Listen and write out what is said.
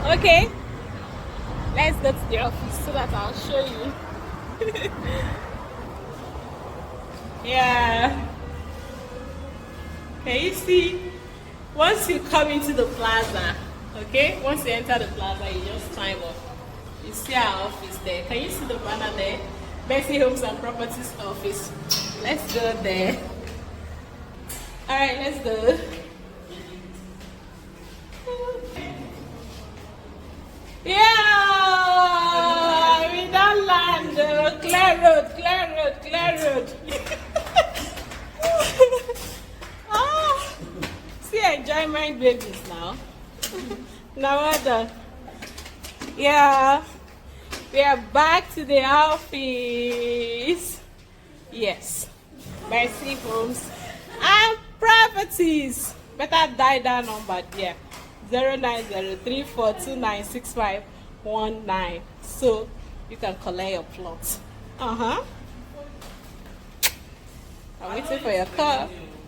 Okay, let's go to the office so that I'll show you. Yeah. Can you see? Once you come into the plaza, okay? Once you enter the plaza, you just climb up. You see our office there. Can you see the banner there? Bessie Homes and Properties office. Let's go there. Alright, let's go. Yeah! We don't land. Clear road, clear road, clear road. Ah, see, enjoy my babies now. Now what the? Yeah, we are back to the office. Yes, Mercy Homes and Properties. Better die that number there. 0903429651 so you can collect your plot. I'm waiting for your call.